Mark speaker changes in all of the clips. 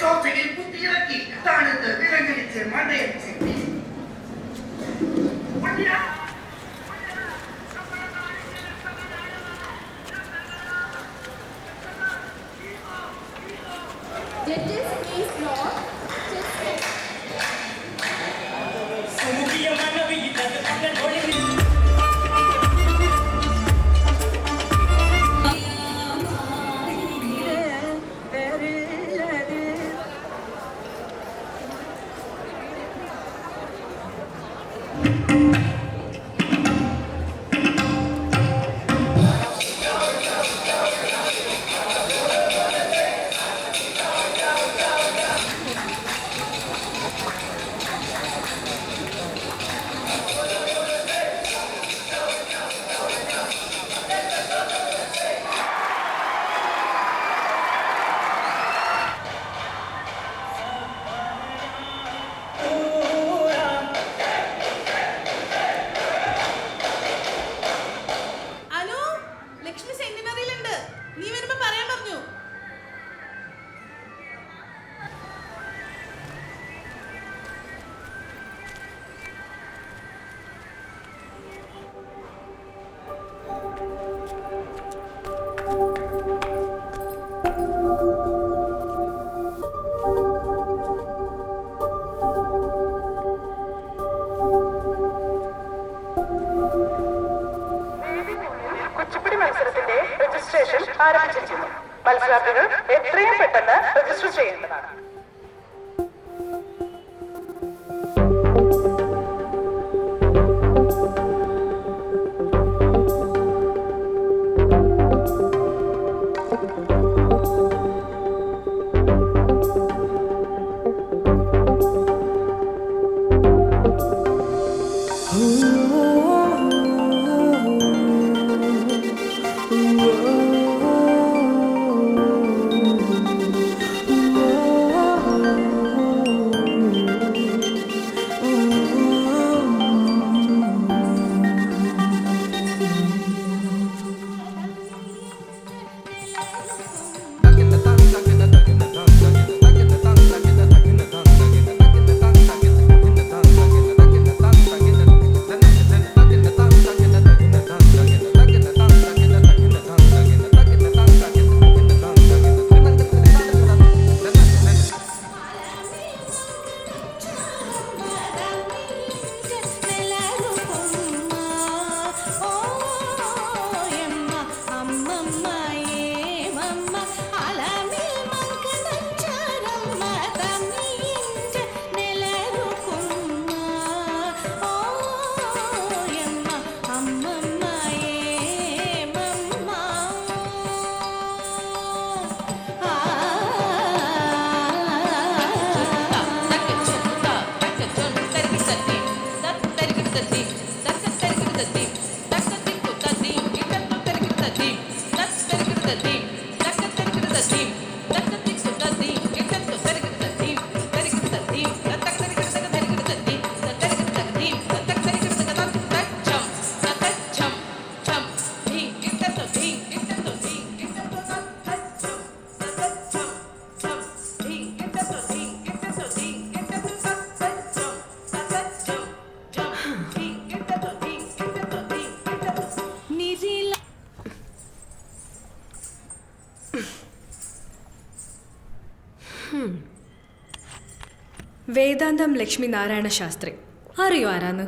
Speaker 1: സോഫയിൽ കുത്തിയിറക്കി തണുത്ത് വിലങ്ങടിച്ച് മണ്ടയടിച്ച്
Speaker 2: രജിസ്ട്രേഷൻ ആരംഭിച്ചിരിക്കുന്നു. മത്സരാർത്ഥികൾ എത്രയും പെട്ടെന്ന് രജിസ്റ്റർ ചെയ്യേണ്ടതാണ്.
Speaker 3: വേദാന്തം ലക്ഷ്മി നാരായണ ശാസ്ത്രി അറിയോ ആരാന്ന്?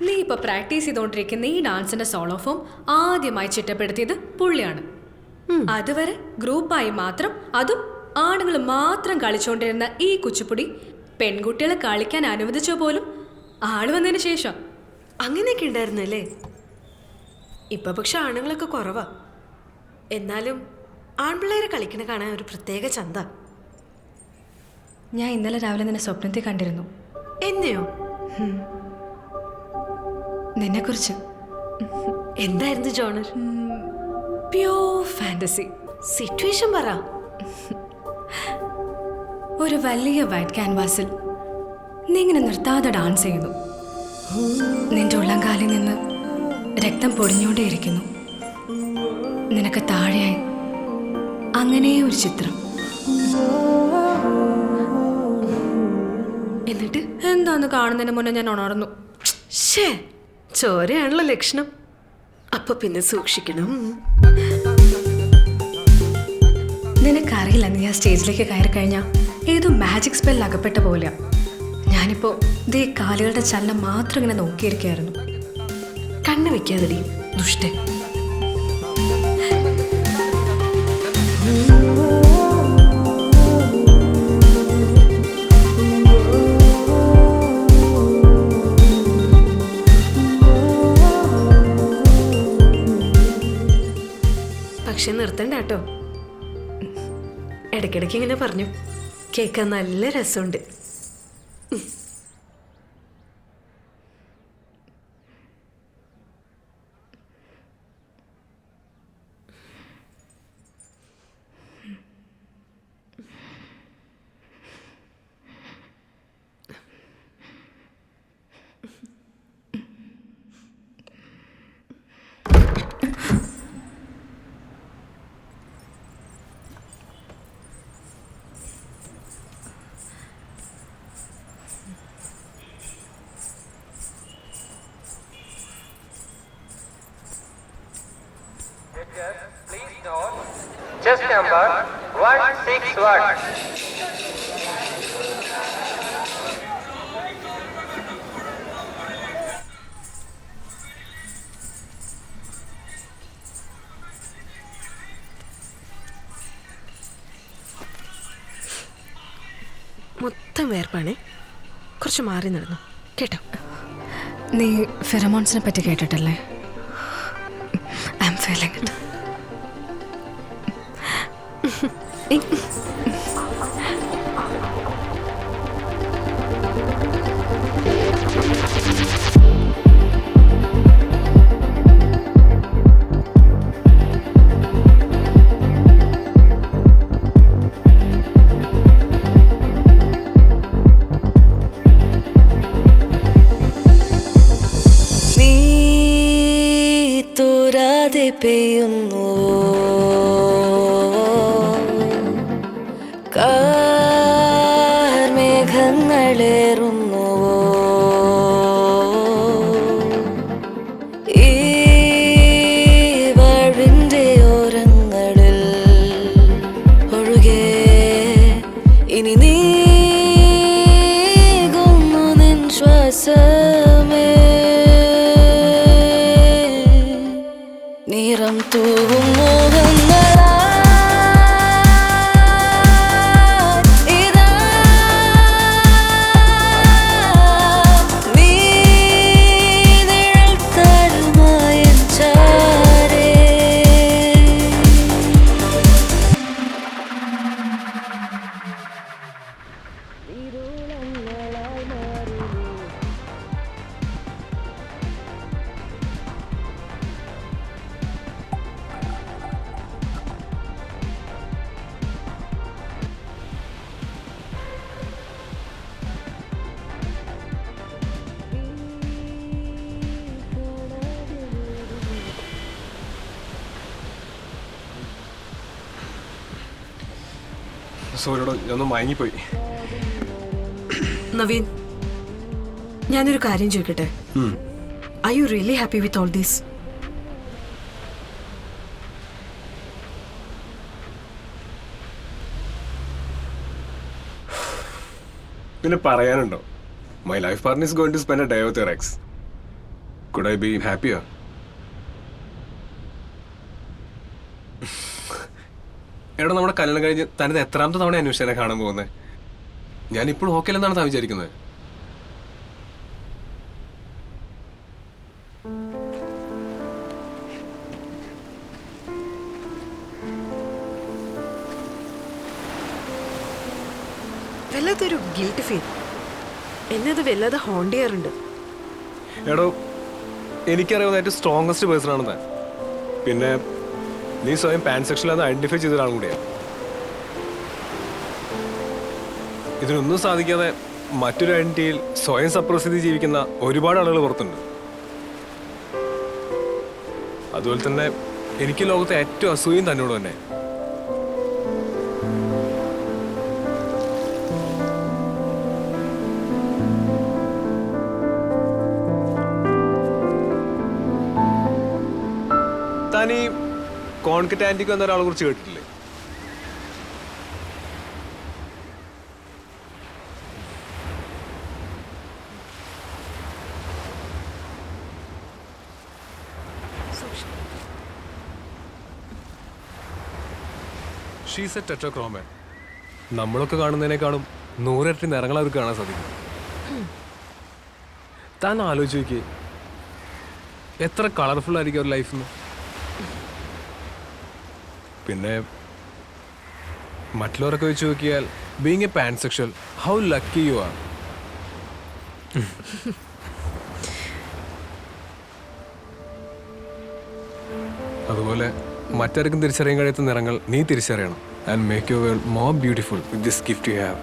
Speaker 3: നീ ഇപ്പോൾ പ്രാക്ടീസ് ചെയ്തുകൊണ്ടിരിക്കുന്ന ഈ ഡാൻസിന്റെ സോളോ ഫോം ആദ്യമായി ചിട്ടപ്പെടുത്തിയത് പുള്ളിയാണ്. അതുവരെ ഗ്രൂപ്പായി മാത്രം, അതും ആണുങ്ങൾ മാത്രം കളിച്ചുകൊണ്ടിരുന്ന ഈ കുച്ചിപ്പുടി പെൺകുട്ടികളെ കളിക്കാൻ അനുവദിച്ചോ പോലും ആള് വന്നതിന് ശേഷം.
Speaker 4: അങ്ങനെയൊക്കെ ഉണ്ടായിരുന്നല്ലേ? ഇപ്പൊ പക്ഷെ ആണുങ്ങളൊക്കെ കുറവാ. എന്നാലും ആൺപിള്ളേരെ കളിക്കണ കാണാൻ ഒരു പ്രത്യേക ചന്ത.
Speaker 3: ഞാൻ ഇന്നലെ രാവിലെ നിന്നെ സ്വപ്നത്തിൽ കണ്ടിരുന്നു.
Speaker 4: എന്നെയോ?
Speaker 3: നിന്നെക്കുറിച്ച്.
Speaker 4: എന്തായിരുന്നു ജോണർ?
Speaker 3: Pure fantasy.
Speaker 4: സിറ്റുവേഷൻ പറ.
Speaker 3: ഒരു വലിയ വൈറ്റ് ക്യാൻവാസിൽ നീ ഇങ്ങനെ നിർത്താതെ ഡാൻസ് ചെയ്യുന്നു. നിന്റെ ഉള്ളംകാലിൽ നിന്ന് രക്തം പൊടിഞ്ഞുകൊണ്ടേയിരിക്കുന്നു. നിനക്ക് താഴെയായി അങ്ങനെ ഒരു ചിത്രം.
Speaker 4: എന്നിട്ട്
Speaker 3: എന്താന്ന് കാണുന്നതിന് മുന്നേ ഞാൻ ഉണർന്നു.
Speaker 4: ഷേ, ചോരയാണല്ലോ ലക്ഷണം. അപ്പൊ പിന്നെ സൂക്ഷിക്കണം.
Speaker 3: നിനക്കറിയില്ല, നീ ആ സ്റ്റേജിലേക്ക് കയറി കഴിഞ്ഞാൽ ഏതോ മാജിക് സ്പെല്ലിൽ അകപ്പെട്ട പോലെയാ. ഞാനിപ്പോ ദേ കാലുകളുടെ ചലനം മാത്രം ഇങ്ങനെ നോക്കിയിരിക്കുകയായിരുന്നു.
Speaker 4: കണ്ണ് വെക്കാതടി ദുഷ്ടൻ. പക്ഷെ നിർത്തണ്ട കേട്ടോ. ഇടയ്ക്കിടയ്ക്ക് ഇങ്ങനെ പറഞ്ഞു കേൾക്കാൻ നല്ല രസമുണ്ട്.
Speaker 5: Please note, chest number 161.
Speaker 4: മൊത്തം വേർപ്പാണേ. കുറച്ച് മാറി നടന്നു കേട്ടോ.
Speaker 3: നീ ഫെറമോൺസിനെ പറ്റി കേട്ടിട്ടല്ലേ? I am feeling it.
Speaker 6: പെയ്യുന്നു കാർമേഘങ്ങളേറുന്നു ഈ വാഴ്വിൻ്റെ ഓരങ്ങളിൽ ഒഴുകെ ഇനി നീങ്ങുന്നു നിൻ ശ്വാസമേ നിറം തൂവും മോഹങ്ങളാ
Speaker 7: സോറിയോട് ഞാനൊന്ന് മയങ്ങിപ്പോയി.
Speaker 4: നവീൻ, ഞാനൊരു കാര്യം ചോദിക്കട്ടെ. Are you really happy with all these?
Speaker 7: പിന്നെ പറയാനുണ്ടോ? My life partner is going to spend a day with your ex. Could I be happier? എടാ, നമ്മുടെ കല്യാണം കഴിഞ്ഞ് തനിത് എത്രാമത്തെ തവണ അന്വേഷണനെ കാണാൻ പോകുന്നത്? ഞാൻ ഇപ്പോഴും ഓക്കെ അല്ലെന്നാണ് താൻ വിചാരിക്കുന്നത്?
Speaker 4: വല്ലാത്തൊരു ഗിൽറ്റ് ഫീൽ. എന്നത് വല്ലാതെ ഹോണ്ട് ചെയ്യാറുണ്ട്.
Speaker 7: എടോ, എനിക്കറിയാവുന്ന ഏറ്റവും സ്ട്രോങ്ങസ്റ്റ് പേഴ്സൺ ആണ് താൻ. പിന്നെ നീ സ്വയം പാൻസെക്ഷലാന്ന് ഐഡന്റിഫൈ ചെയ്ത ഒരാളും കൂടിയാണ്. ഇതിനൊന്നും സാധിക്കാതെ മറ്റൊരു ഐഡന്റിറ്റിയിൽ സ്വയം സപ്രസ് ചെയ്ത് ജീവിക്കുന്ന ഒരുപാട് ആളുകൾ പുറത്തുണ്ട്. അതുപോലെ തന്നെ എനിക്ക് ലോകത്തെ ഏറ്റവും അസൂയം തന്നോട് തന്നെ. താൻ ഈ കോൺകറ്റാൻറ്റിക് എന്ന ഒരാളെ കുറിച്ച് കേട്ടിട്ടില്ലേ? She's a tetrachromat. നമ്മളൊക്കെ കാണുന്നതിനേക്കാളും 100 ഇരട്ടി നിറങ്ങൾ അവർക്ക് കാണാൻ സാധിക്കും. താൻ ആലോചിച്ച് നോക്കിയേ, എത്ര കളർഫുൾ ആയിരിക്കും ഒരു ലൈഫ്. പിന്നെ മറ്റുള്ളവരൊക്കെ വെച്ച് നോക്കിയാൽ being a pansexual, how lucky you are. അതുപോലെ മറ്റാർക്കും തിരിച്ചറിയാൻ കഴിയാത്ത നിറങ്ങൾ നീ തിരിച്ചറിയണം. And make your world more beautiful with this gift you have.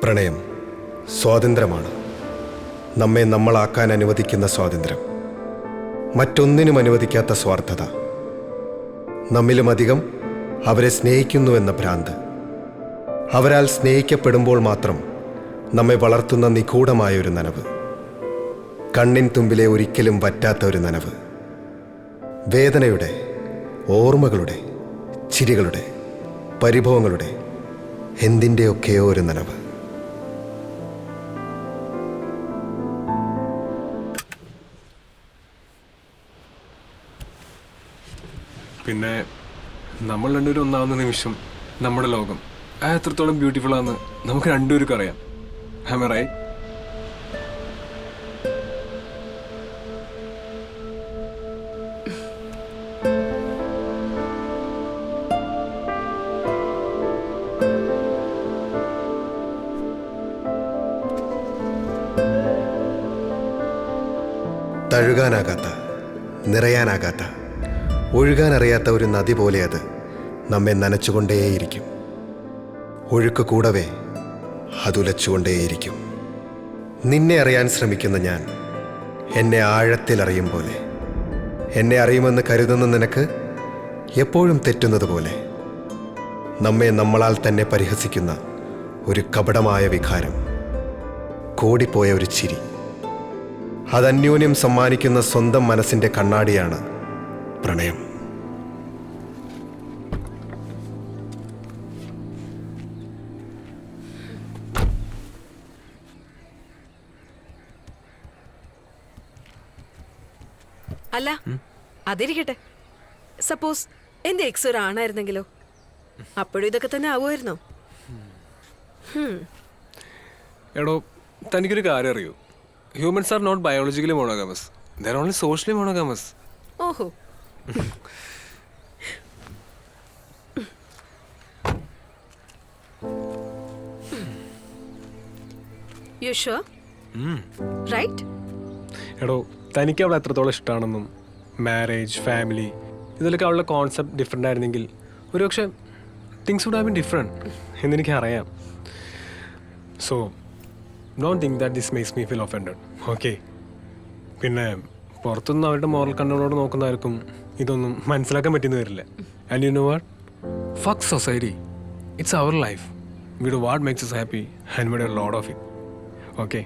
Speaker 8: പ്രണയം സ്വാതന്ത്ര്യമാണ്. നമ്മെ നമ്മളാക്കാൻ അനുവദിക്കുന്ന സ്വാതന്ത്ര്യം. മറ്റൊന്നിനും അനുവദിക്കാത്ത സ്വാർത്ഥത. നമ്മിലുമധികം അവരെ സ്നേഹിക്കുന്നുവെന്ന ഭ്രാന്ത്. അവരാൽ സ്നേഹിക്കപ്പെടുമ്പോൾ മാത്രം നമ്മെ വളർത്തുന്ന നിഗൂഢമായൊരു നനവ്. കണ്ണിൻ തുമ്പിലെ ഒരിക്കലും വറ്റാത്ത ഒരു നനവ്. വേദനയുടെ, ഓർമ്മകളുടെ, ചിരികളുടെ, പരിഭവങ്ങളുടെ, എന്തിൻ്റെയൊക്കെയോ ഒരു നനവ്.
Speaker 7: പിന്നെ നമ്മൾ രണ്ടുപേരും ഒന്നാവുന്ന നിമിഷം നമ്മുടെ ലോകം എത്രത്തോളം ബ്യൂട്ടിഫുൾ ആണെന്ന് നമുക്ക് രണ്ടുപേർക്കും അറിയാം. Am I right?
Speaker 8: തഴുകാനാകാത്ത, നിറയാനാകാത്ത, ഒഴുകാനറിയാത്ത ഒരു നദി പോലെ അത് നമ്മെ നനച്ചുകൊണ്ടേയിരിക്കും. ഒഴുക്ക് കൂടവേ അതുലച്ചുകൊണ്ടേയിരിക്കും. നിന്നെ അറിയാൻ ശ്രമിക്കുന്ന ഞാൻ എന്നെ ആഴത്തിലറിയും പോലെ, എന്നെ അറിയുമെന്ന് കരുതുന്ന നിനക്ക് എപ്പോഴും തെറ്റുന്നത് പോലെ, നമ്മെ നമ്മളാൽ തന്നെ പരിഹസിക്കുന്ന ഒരു കപടമായ വികാരം, കോടിപ്പോയ ഒരു ചിരി, അതന്യോന്യം സമ്മാനിക്കുന്ന സ്വന്തം മനസ്സിൻ്റെ കണ്ണാടിയാണ് പ്രണയം.
Speaker 4: അല്ല, അതിരിക്കട്ടെ. സപ്പോസ് എന്റെ എക്സ് ഒരു ആണായിരുന്നെങ്കിലോ? അപ്പോഴും ഇതൊക്കെ തന്നെ ആവുമായിരുന്നോ?
Speaker 7: എടോ, തനിക്കൊരു കാര്യം അറിയൂ? Humans are not biologically monogamous, they are only socially monogamous.
Speaker 4: ഓഹോ. You sure? റൈറ്റ്?
Speaker 7: എടോ, തനിക്ക് അവളെ എത്രത്തോളം ഇഷ്ടമാണെന്നും മാരേജ്, ഫാമിലി, ഇതിലൊക്കെ അവളുടെ കോൺസെപ്റ്റ് ഡിഫറെൻ്റ് ആയിരുന്നെങ്കിൽ ഒരുപക്ഷെ things would have been different എന്നെനിക്ക് അറിയാം. So don't think that this makes me feel offended, okay? പിന്നെ പുറത്തുനിന്ന് അവരുടെ മോറൽ കൺട്രോളോട് നോക്കുന്നവർക്കും ഇതൊന്നും മനസ്സിലാക്കാൻ പറ്റുന്ന വരില്ല. And you know what? Fuck society, it's our life. We do what makes us happy and we do a lot of it, okay?